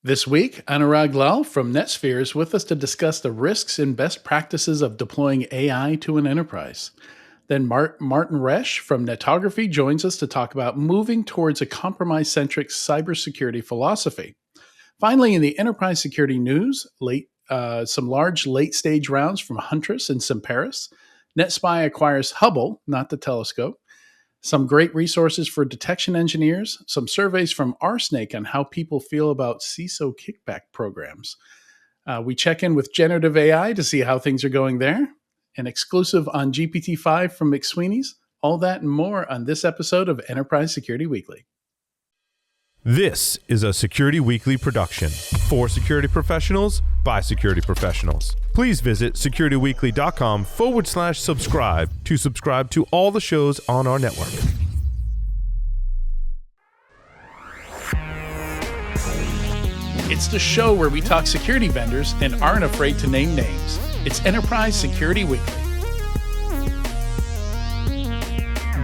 This week, Anurag Lal from NetSphere is with us to discuss the risks and best practices of deploying AI to an enterprise. Then Martin Resch from Netography joins us to talk about moving towards a compromise centric cybersecurity philosophy. Finally, in the enterprise security news, some large late stage rounds from Huntress and Simperis. NetSpy acquires Hubble, not the telescope, some great resources for detection engineers, some surveys from RSnake on how people feel about CISO kickback programs. We check in with generative AI to see how things are going there. An exclusive on GPT-5 from McSweeney's. All that and more on this episode of Enterprise Security Weekly. This is a Security Weekly production for security professionals by security professionals. Please visit securityweekly.com/subscribe to subscribe to all the shows on our network. It's the show where we talk security vendors and aren't afraid to name names. It's Enterprise Security Weekly.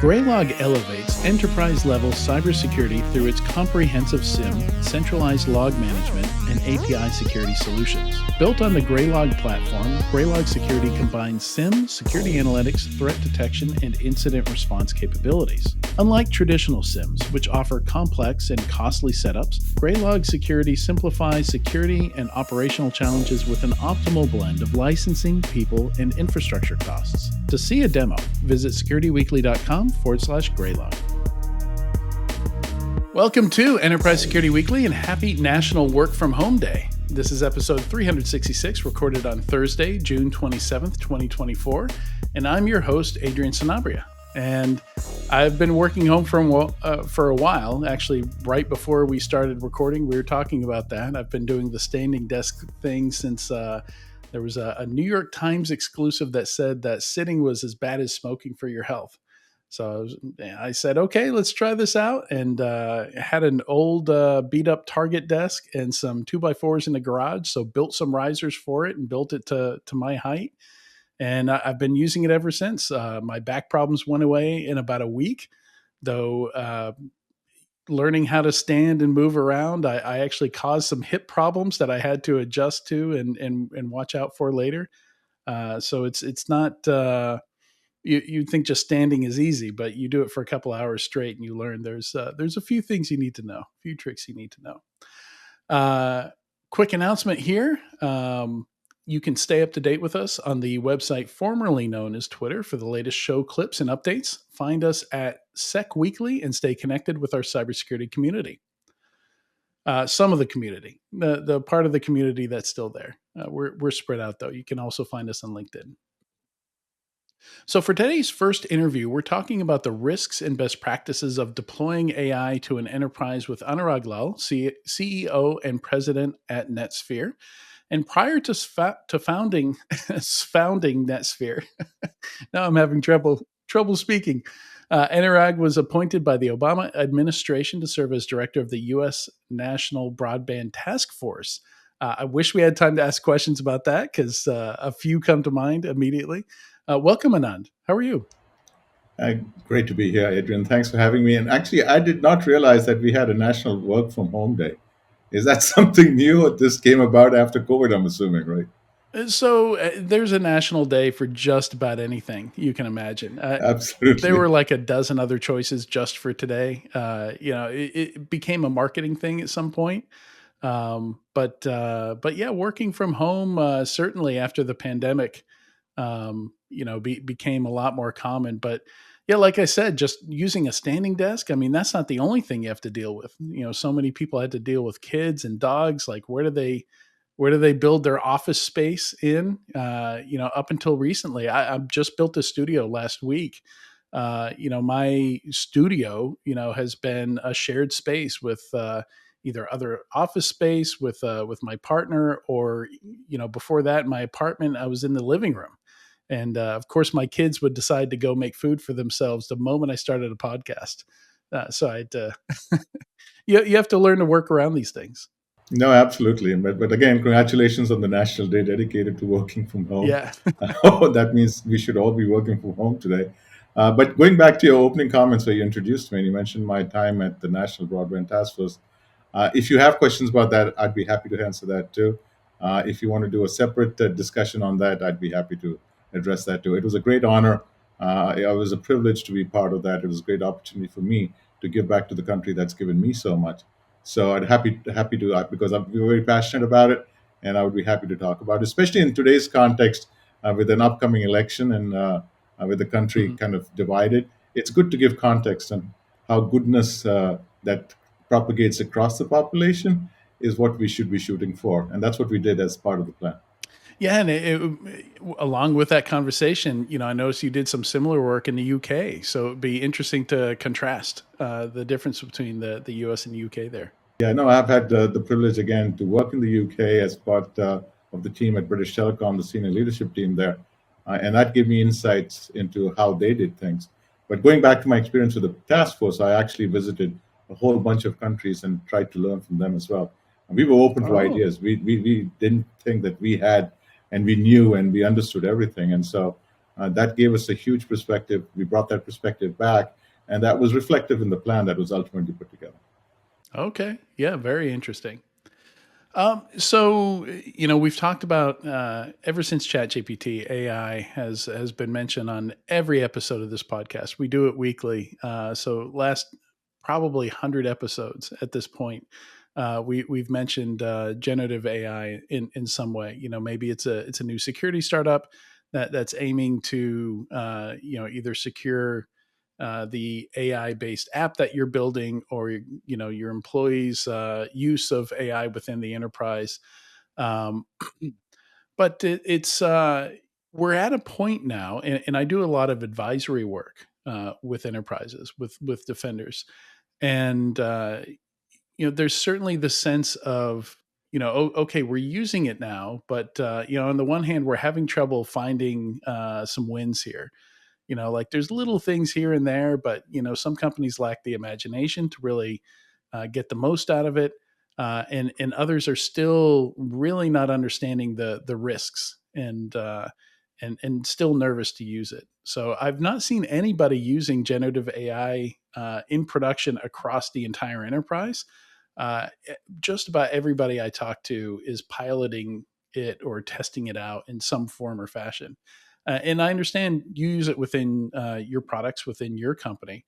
Graylog elevates enterprise-level cybersecurity through its comprehensive SIEM, centralized log management, and API security solutions. Built on the Graylog platform, Graylog Security combines SIEM, security analytics, threat detection, and incident response capabilities. Unlike traditional SIEMs, which offer complex and costly setups, Graylog Security simplifies security and operational challenges with an optimal blend of licensing, people, and infrastructure costs. To see a demo, visit securityweekly.com/Graylog. Welcome to Enterprise Security Weekly and happy National Work From Home Day. This is episode 366, recorded on Thursday, June 27th, 2024, and I'm your host, Adrian Sanabria. And I've been working home for a while. Actually, right before we started recording, we were talking about that. I've been doing the standing desk thing since there was a New York Times exclusive that said that sitting was as bad as smoking for your health. So I said, okay, let's try this out. And had an old beat up Target desk and some 2x4s in the garage. So built some risers for it and built it to my height. And I've been using it ever since. My back problems went away in about a week, though. Learning how to stand and move around, I actually caused some hip problems that I had to adjust to and watch out for later. So it's not. You'd think just standing is easy, but you do it for a couple hours straight and you learn there's a few things you need to know, a few tricks you need to know. Quick announcement here. You can stay up to date with us on the website formerly known as Twitter for the latest show clips and updates. Find us at Sec Weekly and stay connected with our cybersecurity community. Some of the community, the part of the community that's still there. We're spread out though. You can also find us on LinkedIn. So for today's first interview, we're talking about the risks and best practices of deploying AI to an enterprise with Anurag Lal, CEO and president at NetSphere. And prior to founding NetSphere, now I'm having trouble speaking. Anurag was appointed by the Obama administration to serve as director of the U.S. National Broadband Task Force. I wish we had time to ask questions about that because a few come to mind immediately. Welcome, Anand. How are you? Great to be here, Adrian. Thanks for having me. And actually, I did not realize that we had a National Work From Home Day. Is that something new? Or this came about after COVID, I'm assuming, right? So there's a national day for just about anything you can imagine. Absolutely. There were like a dozen other choices just for today. It became a marketing thing at some point. But yeah, working from home certainly after the pandemic, became a lot more common. But yeah, like I said, just using a standing desk. I mean, that's not the only thing you have to deal with. So many people had to deal with kids and dogs. Like, where do they build their office space in? Up until recently, I just built a studio last week. My studio, has been a shared space with either other office space with my partner, or before that, in my apartment, I was in the living room. And of course, my kids would decide to go make food for themselves the moment I started a podcast. So I had to, you have to learn to work around these things. No, absolutely. But again, congratulations on the National Day dedicated to working from home. Yeah. That means we should all be working from home today. But going back to your opening comments where you introduced me, and you mentioned my time at the National Broadband Task Force, If you have questions about that, I'd be happy to answer that too. If you want to do a separate discussion on that, I'd be happy to address that too. It was a great honor. It was a privilege to be part of that. It was a great opportunity for me to give back to the country that's given me so much. So I'd happy to because I'm very passionate about it, and I would be happy to talk about it, especially in today's context with an upcoming election and with the country Mhm. kind of divided. It's good to give context on how goodness that propagates across the population is what we should be shooting for, and that's what we did as part of the plan. Yeah, and along with that conversation, I noticed you did some similar work in the UK. So it'd be interesting to contrast the difference between the US and UK there. Yeah, no, I've had the privilege again to work in the UK as part of the team at British Telecom, the senior leadership team there, and that gave me insights into how they did things. But going back to my experience with the task force, I actually visited a whole bunch of countries and tried to learn from them as well. And we were open to Oh, ideas. We didn't think that we had and we knew and we understood everything, and so that gave us a huge perspective. We brought that perspective back, and that was reflective in the plan that was ultimately put together. okay. Yeah, very interesting. So we've talked about ever since ChatGPT, AI has been mentioned on every episode of this podcast. We do it weekly. So last probably 100 episodes at this point, we've mentioned generative AI in some way. Maybe it's a new security startup that's aiming to either secure the AI based app that you're building, or your employees' use of AI within the enterprise. Um, but it's we're at a point now, and I do a lot of advisory work with enterprises, with defenders, and there's certainly the sense of okay, we're using it now, but on the one hand, we're having trouble finding some wins here. Like there's little things here and there, but some companies lack the imagination to really get the most out of it, and others are still really not understanding the risks, and still nervous to use it. So I've not seen anybody using generative AI in production across the entire enterprise. Just about everybody I talk to is piloting it or testing it out in some form or fashion. And I understand you use it within your products within your company.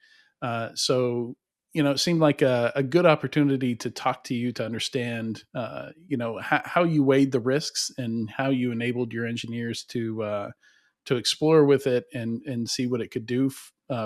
So, it seemed like a good opportunity to talk to you to understand, how you weighed the risks and how you enabled your engineers to explore with it and see what it could do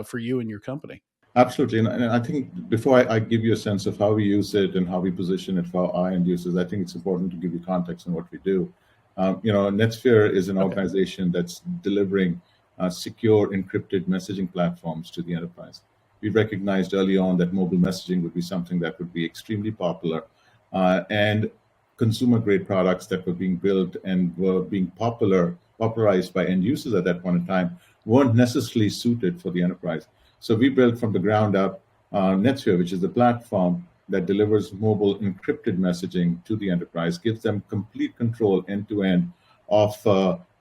for you and your company. Absolutely. And I think before I give you a sense of how we use it and how we position it for our end users, I think it's important to give you context on what we do. NetSphere is an Okay. organization that's delivering secure encrypted messaging platforms to the enterprise. We recognized early on that mobile messaging would be something that would be extremely popular, and consumer grade products that were being built and were being popularized by end users at that point in time weren't necessarily suited for the enterprise. So we built from the ground up NetSphere, which is the platform that delivers mobile encrypted messaging to the enterprise, gives them complete control end to end of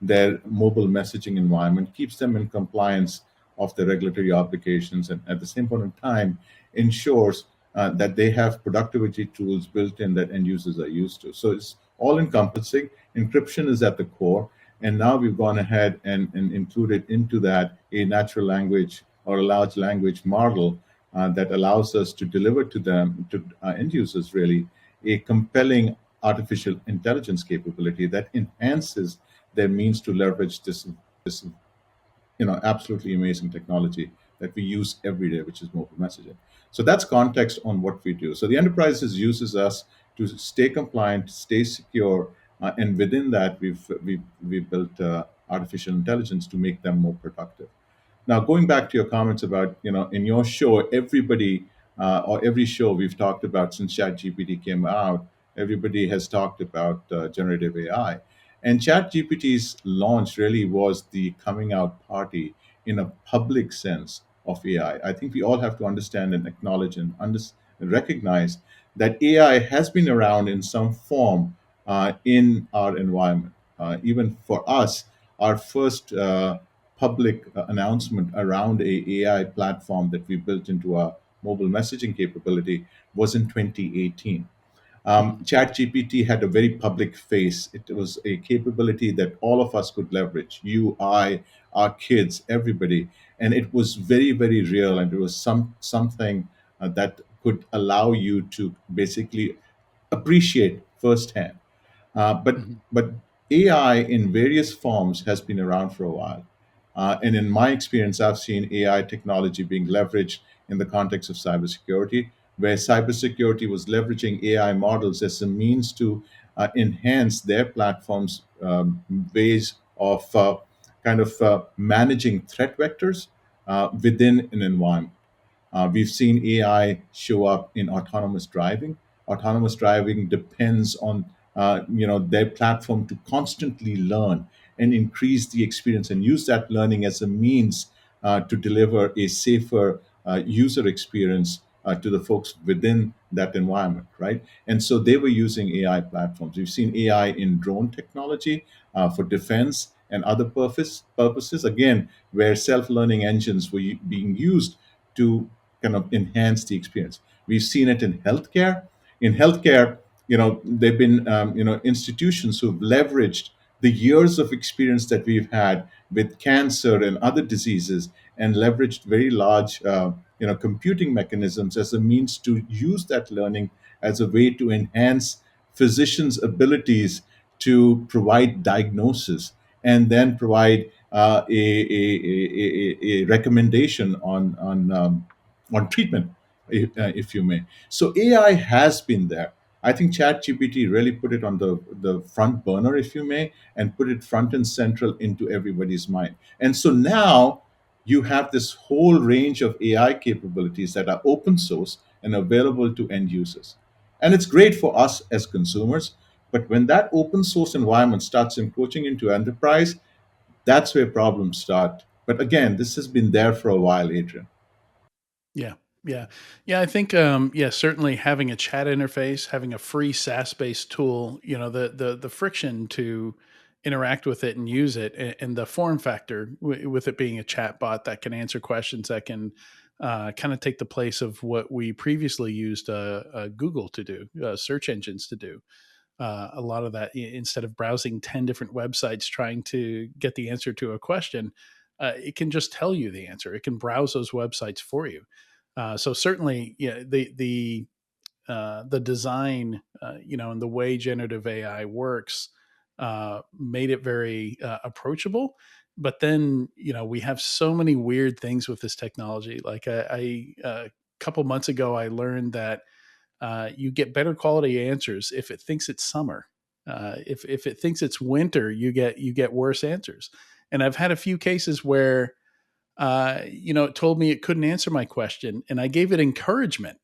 their mobile messaging environment, keeps them in compliance of the regulatory obligations, and at the same point in time ensures that they have productivity tools built in that end users are used to. So it's all encompassing. Encryption is at the core. And now we've gone ahead and included into that a natural language or a large language model that allows us to deliver to them, to end users really, a compelling artificial intelligence capability that enhances their means to leverage this absolutely amazing technology that we use every day, which is mobile messaging. So that's context on what we do. So the enterprises uses us to stay compliant, stay secure, and within that, we've built artificial intelligence to make them more productive. Now, going back to your comments about, in your show, everybody or every show we've talked about since ChatGPT came out, everybody has talked about generative AI. And ChatGPT's launch really was the coming out party in a public sense of AI. I think we all have to understand and acknowledge and recognize that AI has been around in some form in our environment. Even for us, our first public announcement around a AI platform that we built into our mobile messaging capability was in 2018. Mhm. ChatGPT had a very public face. It was a capability that all of us could leverage. You, I, our kids, everybody, and it was very, very real. And it was something that could allow you to basically appreciate firsthand. But Mhm. but AI in various forms has been around for a while, and in my experience, I've seen AI technology being leveraged in the context of cybersecurity, where cybersecurity was leveraging AI models as a means to enhance their platforms' ways of managing threat vectors within an environment. We've seen AI show up in autonomous driving. Autonomous driving depends on their platform to constantly learn and increase the experience and use that learning as a means to deliver a safer user experience to the folks within that environment, right? And so they were using AI platforms. We've seen AI in drone technology for defense and other purposes, again, where self-learning engines were being used to kind of enhance the experience. We've seen it in healthcare. In healthcare, there've been institutions who've leveraged the years of experience that we've had with cancer and other diseases, and leveraged very large computing mechanisms as a means to use that learning as a way to enhance physicians' abilities to provide diagnosis and then provide a recommendation on treatment, if you may. So AI has been there. I think ChatGPT really put it on the front burner, if you may, and put it front and central into everybody's mind. And so now you have this whole range of AI capabilities that are open source and available to end users. And it's great for us as consumers. But when that open source environment starts encroaching into enterprise, that's where problems start. But again, this has been there for a while, Adrian. Yeah. Yeah. Yeah. I think, yeah, certainly having a chat interface, having a free SaaS based tool, the friction to interact with it and use it, and the form factor with it being a chat bot that can answer questions, that can kind of take the place of what we previously used Google to do, search engines to do. A lot of that, instead of browsing 10 different websites trying to get the answer to a question, it can just tell you the answer. It can browse those websites for you. So certainly, yeah, the design, and the way generative AI works, made it very approachable. But then, we have so many weird things with this technology. Like a couple months ago, I learned that you get better quality answers if it thinks it's summer. If it thinks it's winter, you get worse answers. And I've had a few cases where it told me it couldn't answer my question, and I gave it encouragement,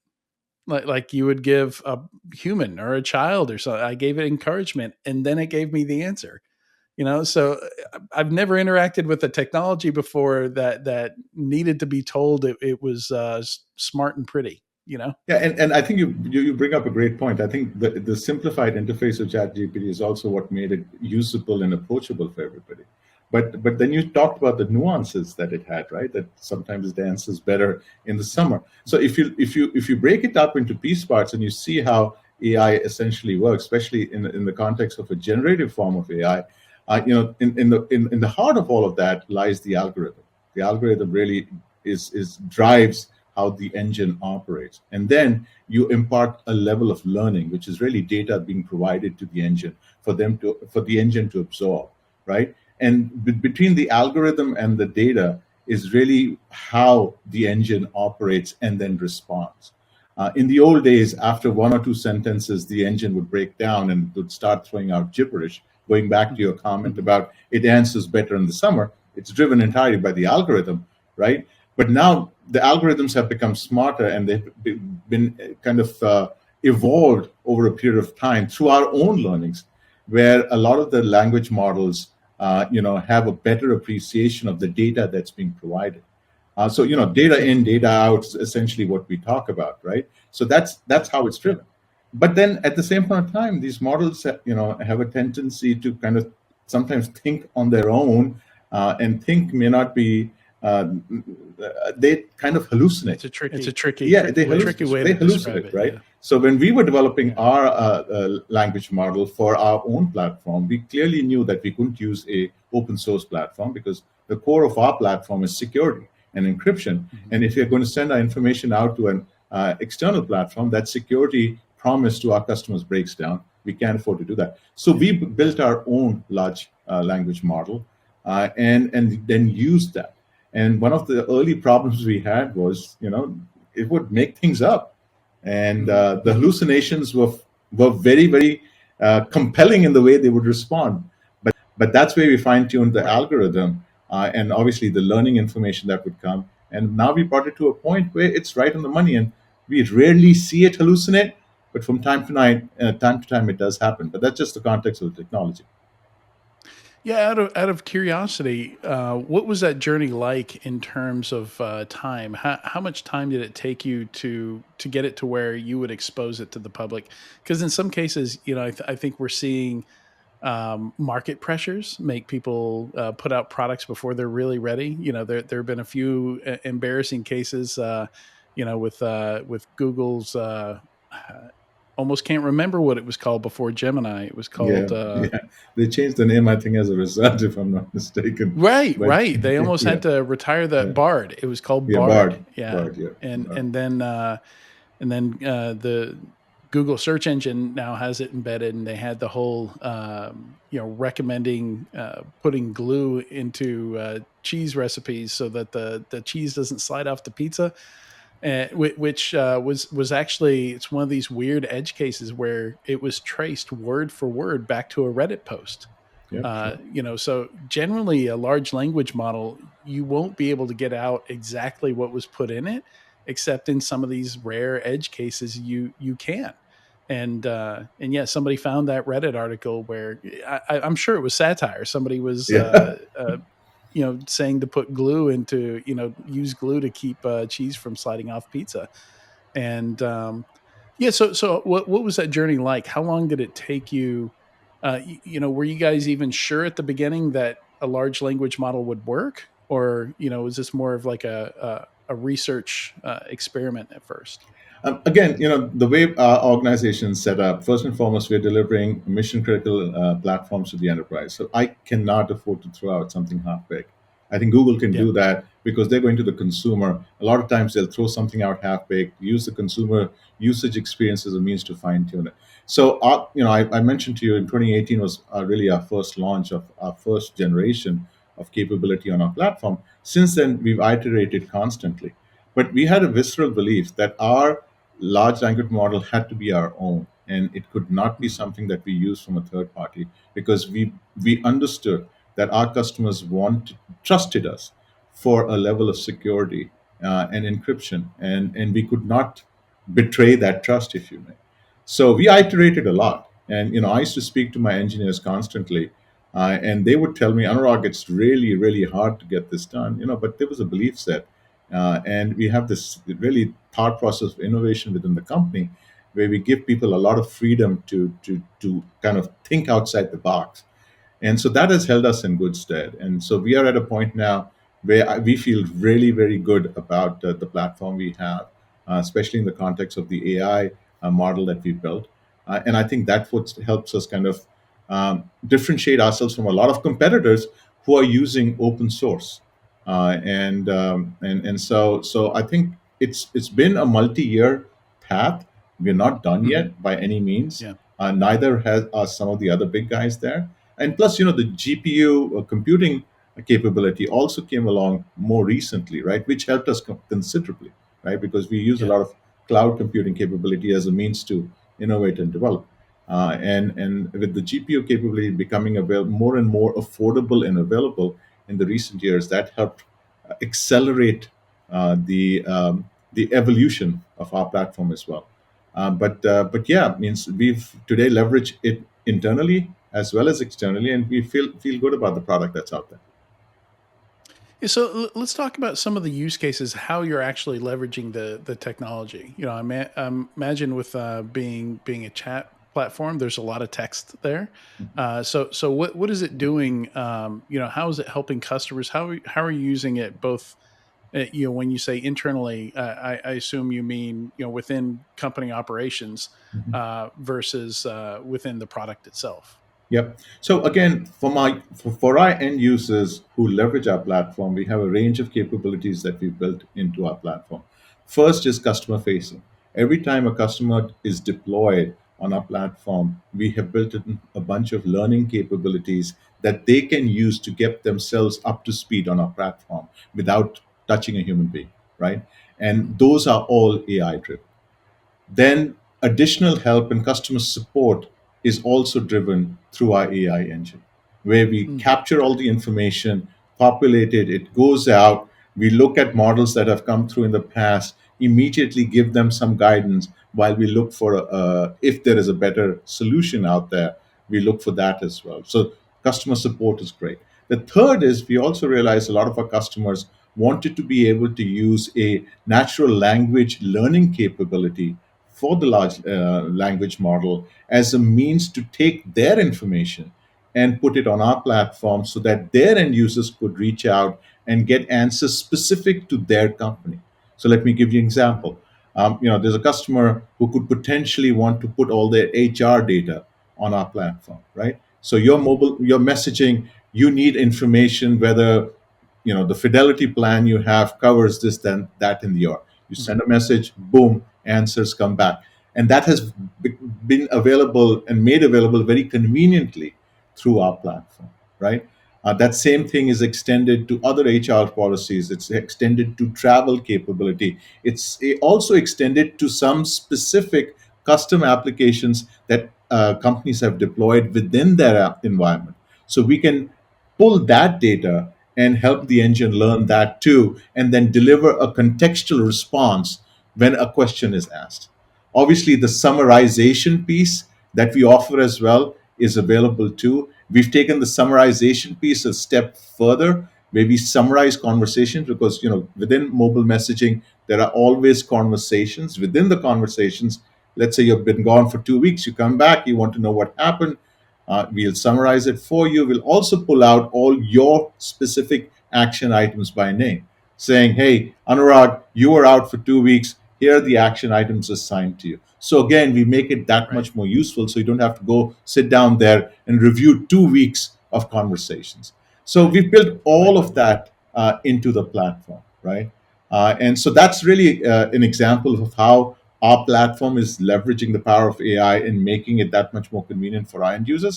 like you would give a human or a child or something. I gave it encouragement, and then it gave me the answer. So I've never interacted with a technology before that needed to be told it was smart and pretty. Yeah, and I think you bring up a great point. I think the simplified interface of ChatGPT is also what made it usable and approachable for everybody. But then you talked about the nuances that it had, right? That sometimes it answers better in the summer. So if you break it up into piece parts and you see how AI essentially works, especially in the context of a generative form of AI, in the heart of all of that lies the algorithm. The algorithm really is drives how the engine operates. And then you impart a level of learning, which is really data being provided to the engine for the engine to absorb, right? And between the algorithm and the data is really how the engine operates and then responds. In the old days, after one or two sentences, the engine would break down and would start throwing out gibberish. Going back to your comment Mhm. about it answers better in the summer, it's driven entirely by the algorithm, right? But now the algorithms have become smarter, and they've been kind of evolved over a period of time through our own learnings, where a lot of the language models, have a better appreciation of the data that's being provided. So data in, data out is essentially what we talk about, right? So that's how it's Yeah. driven. But then at the same point of time, these models, have a tendency to kind of sometimes think on their own, and think may not be uh, they kind of hallucinate. It's a tricky Yeah, they way to they describe hallucinate, it. right? Yeah. So when we were developing Yeah. our language model for our own platform, we clearly knew that we couldn't use a open source platform because the core of our platform is security and encryption. Mhm. And if you're going to send our information out to an external platform, that security promise to our customers breaks down. We can't afford to do that. So we built our own large language model and then used that. And one of the early problems we had was, it would make things up, and Mhm. the hallucinations were very very compelling in the way they would respond. But that's where we fine tuned the Right. algorithm, and obviously the learning information that would come. And now we brought it to a point where it's right on the money, and we rarely see it hallucinate. But from time to time, it does happen. But that's just the context of the technology. Yeah, out of curiosity, what was that journey like in terms of time? How much time did it take you to get it to where you would expose it to the public? Because in some cases, I think we're seeing market pressures make people put out products before they're really ready. There have been a few embarrassing cases, with Google's. Almost can't remember what it was called before Gemini. It was Yeah, called. yeah. They changed the name, I think, as a result, if I'm not mistaken. Right, But right. They almost yeah, had to retire that yeah, Bard. It was called yeah. Bard. Bard, Yeah. Bard, yeah. And Bard. and then the Google search engine now has it embedded, and they had the whole recommending putting glue into cheese recipes so that the cheese doesn't slide off the pizza. Which was actually, it's one of these weird edge cases where it was traced word for word back to a Reddit post. Yep, sure. So generally a large language model, you won't be able to get out exactly what was put in it, except in some of these rare edge cases you can. And yeah, somebody found that Reddit article where I'm sure it was satire. Somebody was Yeah. saying to put glue into, use glue to keep cheese from sliding off pizza. And yeah, so what was that journey like? How long did it take you? Were you guys even sure at the beginning that a large language model would work, or was this more of like a research experiment at first? Again, the way our organization is set up, first and foremost, we're delivering mission critical platforms to the enterprise. So I cannot afford to throw out something half baked. I think Google can Yeah. do that because they're going to the consumer. A lot of times they'll throw something out half baked, use the consumer usage experience as a means to fine tune it. So, I mentioned to you in 2018 was really our first launch of our first generation of capability on our platform. Since then, we've iterated constantly. But we had a visceral belief that our large language model had to be our own, and it could not be Mhm. something that we use from a third party, because we understood that our customers trusted us for a level of security and encryption, and we could not betray that trust, if you may. So we iterated a lot, and I used to speak to my engineers constantly, and they would tell me, Anurag, it's really really hard to get this done, but there was a belief set, and we have this really thought process of innovation within the company, where we give people a lot of freedom to kind of think outside the box. And so that has held us in good stead. And so we are at a point now where we feel really, very good about the platform we have, especially in the context of the AI model that we built. And I think that what helps us kind of differentiate ourselves from a lot of competitors who are using open source. And so I think it's been a multi-year path. We're not done Mhm. yet by any means. Yeah. Neither has are some of the other big guys there. And plus, the GPU computing capability also came along more recently, right? Which helped us considerably, right? Because we use a Yeah. lot of cloud computing capability as a means to innovate and develop. And with the GPU capability becoming more and more affordable and available in the recent years, that helped accelerate the evolution of our platform as well. But yeah, means we've today leveraged it internally as well as externally, and we feel good about the product that's out there. Yeah, so let's talk about some of the use cases, how you're actually leveraging the technology. I imagine with being a chat platform. There's a lot of text there. So what is it doing? How is it helping customers? How are you using it both? When you say internally, I assume you mean within company operations versus within the product itself. Yep. So again, for our end users who leverage our platform, we have a range of capabilities that we've built into our platform. First is customer facing. Every time a customer is deployed on our platform, we have built in a bunch of learning capabilities that they can use to get themselves up to speed on our platform without touching a human being, right? Mhm. And those are all AI driven. Then additional help and customer support is also driven through our AI engine, where we Mm. capture all the information, populate it, it goes out. We look at models that have come through in the past, immediately give them some guidance while we look for if there is a better solution out there, we look for that as well. So customer support is great. The third is we also realize a lot of our customers wanted to be able to use a natural language learning capability for the large language model as a means to take their information and put it on our platform so that their end users could reach out and get answers specific to their company. So let me give you an example. There's a customer who could potentially want to put all their HR data on our platform, right? So your messaging, you need information whether the fidelity plan you have covers this, then that in the year. You Mhm. send a message, boom, answers come back. And that has been available and made available very conveniently through our platform, right? That same thing is extended to other HR policies. It's extended to travel capability. It's also extended to some specific custom applications that companies have deployed within their app environment. So we can pull that data and help the Mhm. engine learn that too, and then deliver a contextual response when a question is asked. Obviously, the summarization piece that we offer as well is available too. We've taken the summarization piece a step further, where we summarize conversations because within mobile messaging there are always conversations. Within the conversations, let's say you've been gone for 2 weeks, you come back, you want to know what happened. We'll summarize it for you. We'll also pull out all your specific action items by name, saying, hey, Anurag, you were out for 2 weeks. Here are the action items assigned to you. So again, we make it that Right. much more useful so you don't have to go sit down there and review 2 weeks of conversations. So Right. we've built Right. all of that into the platform, right? And so that's really an example of how our platform is leveraging the power of AI and making it that much more convenient for our end users.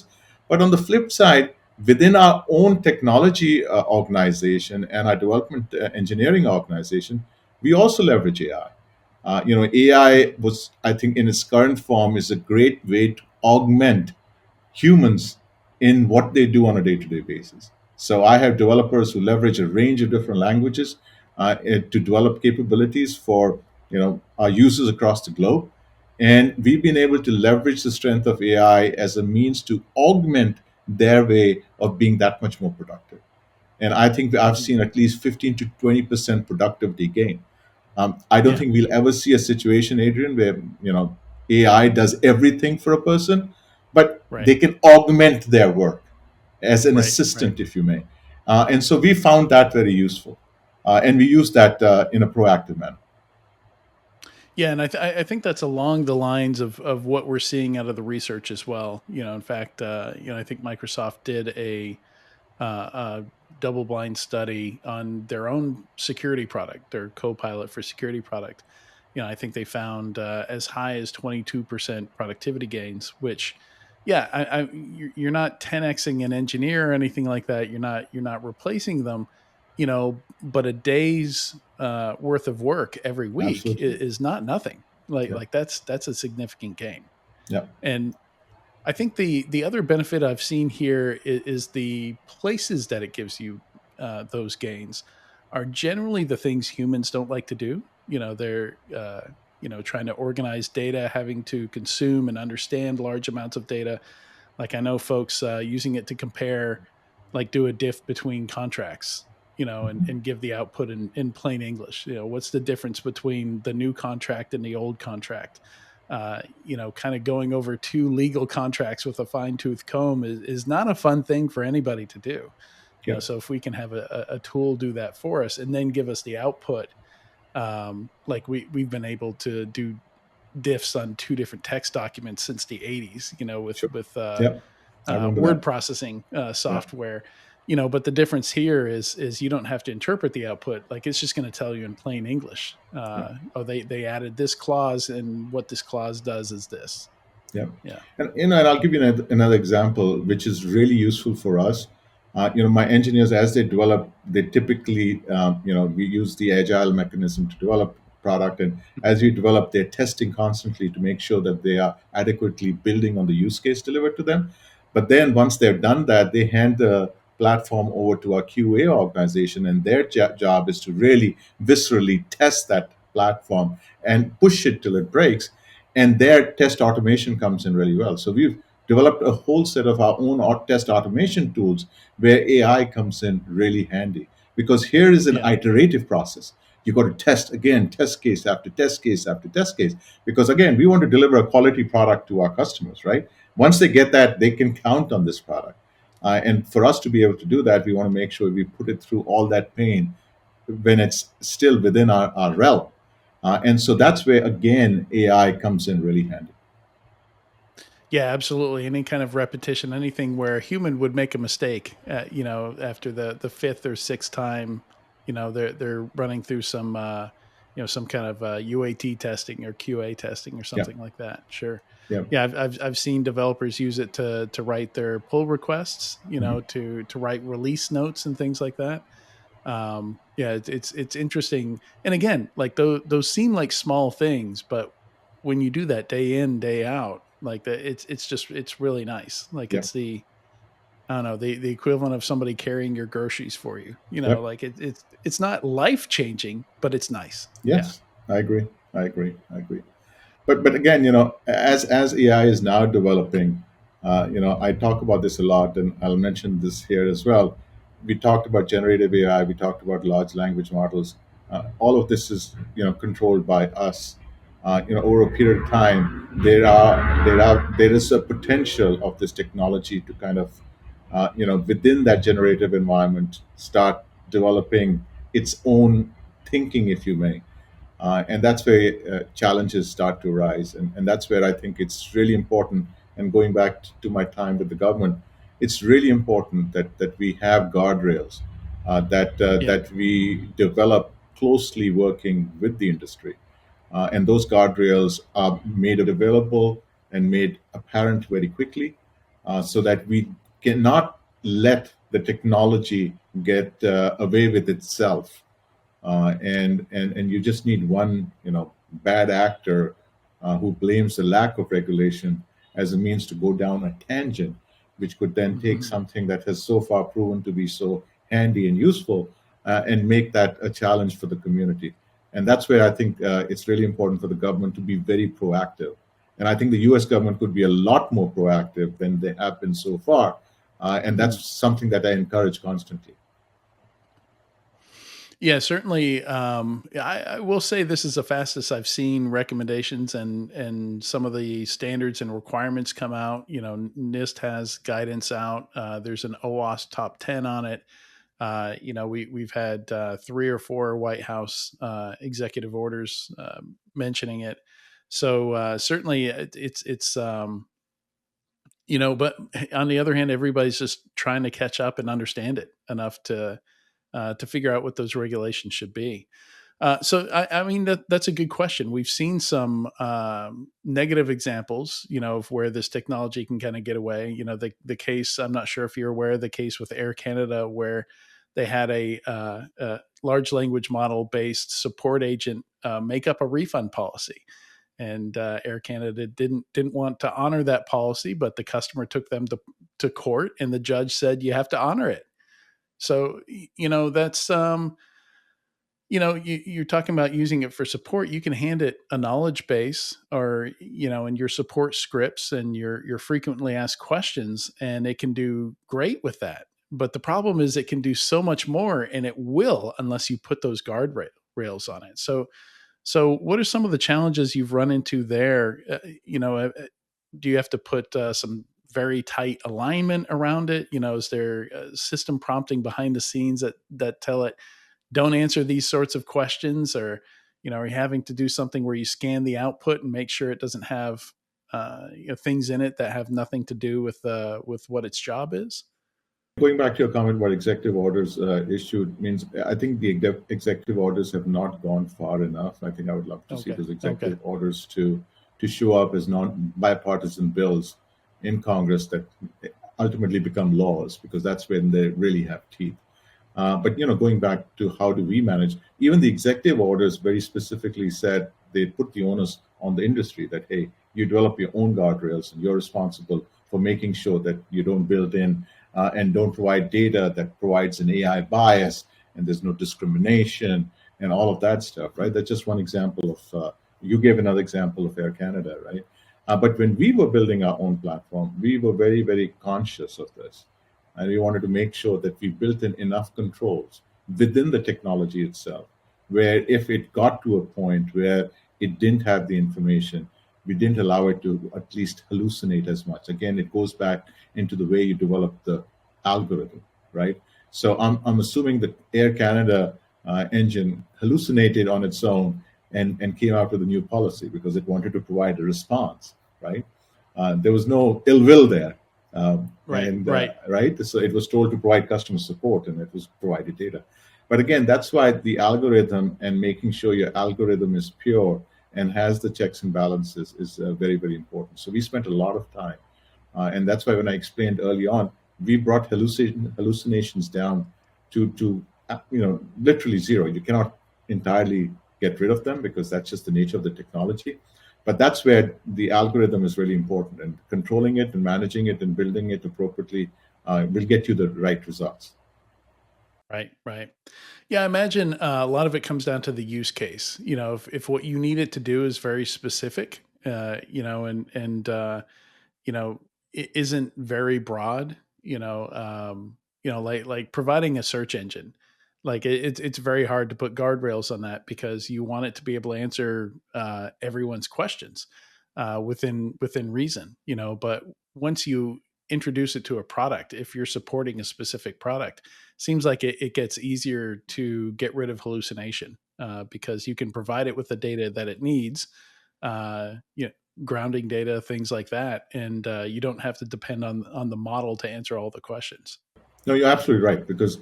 But on the flip side, within our own technology organization and our development engineering organization, we also leverage AI. AI was, I think, in its current form, is a great way to augment humans in what they do on a day-to-day basis. So I have developers who leverage a range of different languages to develop capabilities for our users across the globe, and we've been able to leverage the strength of AI as a means to augment their way of being that much more productive. And I think I've Mhm. seen at least 15 to 20% productivity gain. I don't Yeah. think we'll ever see a situation, Adrian, where AI does everything for a person, but Right. they can augment their work as an Right. Right. assistant, if you may. And so we found that very useful, and we use that in a proactive manner. Yeah, and I think that's along the lines of what we're seeing out of the research as well. In fact, I think Microsoft did a double blind study on their own security product, their Copilot for security product. I think they found as high as 22% productivity gains, which, yeah, you're not 10xing an engineer or anything like that. You're not replacing them, but a day's worth of work every week Absolutely. is not nothing. Like Yeah. like that's a significant gain. Yeah. And I think the other benefit I've seen here is the places that it gives you those gains are generally the things humans don't like to do. They're trying to organize data, having to consume and understand large amounts of data. Like I know folks using it to compare, like do a diff between contracts, and give the output in plain English. What's the difference between the new contract and the old contract? kind of going over two legal contracts with a fine tooth comb is not a fun thing for anybody to do. Yep. So if we can have a tool do that for us and then give us the output, like we've been able to do diffs on two different text documents since the 80s, Sure. with Yep. I remember word that. processing Yeah. software. But the difference here is you don't have to interpret the output. Like it's just going to tell you in plain English. Yeah. Oh, they added this clause, and what this clause does is this. Yeah. Yeah. And I'll give you another example, which is really useful for us. My engineers, as they develop, they typically, we use the agile mechanism to develop product. And as we develop, they're testing constantly to make sure that they are adequately building on the use case delivered to them. But then once they've done that, they hand the platform over to our QA organization, and their job is to really viscerally test that platform and push it till it breaks, and their test automation comes in really well. So we've developed a whole set of our own test automation tools where AI comes in really handy, because here is an Yeah. iterative process. You got to test again, test case after test case after test case, because again, we want to deliver a quality product to our customers, right? Once they get that, they can count on this product. And for us to be able to do that, we want to make sure we put it through all that pain when it's still within our realm. And so that's where, again, AI comes in really handy. Yeah, absolutely. Any kind of repetition, anything where a human would make a mistake, after the fifth or sixth time, they're running through some kind of UAT testing or QA testing or Yeah, something like that. Sure. yeah. Yeah, I've seen developers use it to write their pull requests, Mhm. to write release notes and things like that. Yeah, it's interesting. And again, like those seem like small things, but when you do that day in, day out, like it's really nice. Like Yeah, it's I don't know, the equivalent of somebody carrying your groceries for you. yep. Like it's not life changing, but it's nice. Yeah. Yes, I agree. I agree. I agree. But again, as AI is now developing, I talk about this a lot, and I'll mention this here as well. We talked about generative AI. We talked about large language models. All of this is controlled by us. Over a period of time, there is a potential of this technology to kind of, within that generative environment, start developing its own thinking, if you may. And that's where challenges start to arise. And that's where I think it's really important. And going back to my time with the government, it's really important that we have guardrails, Yeah. that we develop closely working with the industry. And those guardrails are made available and made apparent very quickly, so that we cannot let the technology get away with itself. And you just need one bad actor who blames the lack of regulation as a means to go down a tangent, which could then take Mhm. something that has so far proven to be so handy and useful, and make that a challenge for the community. And that's where I think it's really important for the government to be very proactive. And I think the U.S. government could be a lot more proactive than they have been so far. And Mhm. that's something that I encourage constantly. Yeah, certainly. I will say this is the fastest I've seen recommendations and some of the standards and requirements come out. NIST has guidance out. There's an OWASP top 10 on it. We've had three or four White House executive orders mentioning it. So certainly but on the other hand, everybody's just trying to catch up and understand it enough to figure out what those regulations should be. So, I mean, that's a good question. We've seen some negative examples, of where this technology can kind of get away. The case, I'm not sure if you're aware of the case with Air Canada, where they had a large language model based support agent make up a refund policy. And Air Canada didn't want to honor that policy, but the customer took them to court, and the judge said you have to honor it. So, that's you're talking about using it for support. You can hand it a knowledge base, or in your support scripts and your frequently asked questions, and it can do great with that. But the problem is it can do so much more, and it will unless you put those rails on it. So So, what are some of the challenges you've run into there? Do you have to put some very tight alignment around it? Is there system prompting behind the scenes that tell it don't answer these sorts of questions, or are you having to do something where you scan the output and make sure it doesn't have things in it that have nothing to do with what its job is? Going back to your comment about executive orders issued means I think the executive orders have not gone far enough. I think I would love to see Okay. those Okay. executive orders to show up as non-bipartisan bills in Congress that ultimately become laws, because that's when they really have teeth. But going back to how do we manage, even the executive orders very specifically said they put the onus on the industry that, hey, you develop your own guardrails and you're responsible for making sure that you don't build in and don't provide data that provides an AI bias and there's no discrimination and all of that stuff, right? That's just one example of, you gave another example of Air Canada, right? But when we were building our own platform, we were very, very conscious of this. And we wanted to make sure that we built in enough controls within the technology itself, where if it got to a point where it didn't have the information, we didn't allow it to at least hallucinate as much. Again, it goes back into the way you develop the algorithm, right? So I'm assuming that Air Canada engine hallucinated on its own and came out with a new policy because it wanted to provide a response, right? There was no ill will there. Right. So it was told to provide customer support, and it was provided data. But again, that's why the algorithm and making sure your algorithm is pure and has the checks and balances is very, very important. So we spent a lot of time, and that's why when I explained early on, we brought hallucinations down to literally zero. You cannot entirely get rid of them because that's just the nature of the technology. But that's where the algorithm is really important, and controlling it and managing it and building it appropriately will get you the right results. Right. Yeah, I imagine a lot of it comes down to the use case. If what you need it to do is very specific, it isn't very broad, like providing a search engine. Like it's very hard to put guardrails on that because you want it to be able to answer everyone's questions within reason. But once you introduce it to a product, if you're supporting a specific product, seems like it gets easier to get rid of hallucination because you can provide it with the data that it needs, uh, you know, grounding data, things like that, and you don't have to depend on the model to answer all the questions. No, you're absolutely right, because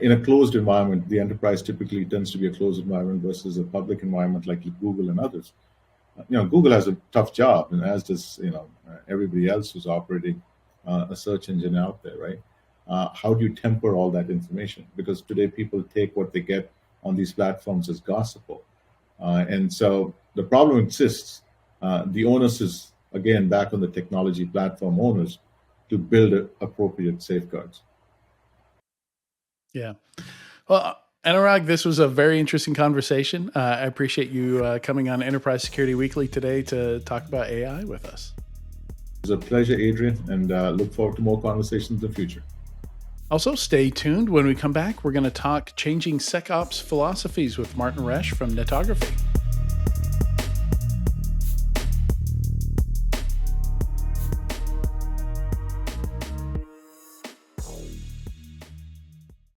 in a closed environment, the enterprise typically tends to be a closed environment versus a public environment like Google and others. Google has a tough job, and as does everybody else who's operating a search engine out there, right? How do you temper all that information? Because today people take what they get on these platforms as gospel, and so the problem exists. The onus is again back on the technology platform owners to build appropriate safeguards. Yeah. Well, Anurag, this was a very interesting conversation. I appreciate you coming on Enterprise Security Weekly today to talk about AI with us. It was a pleasure, Adrian, and look forward to more conversations in the future. Also, stay tuned. When we come back, we're going to talk changing SecOps philosophies with Martin Resch from Netography.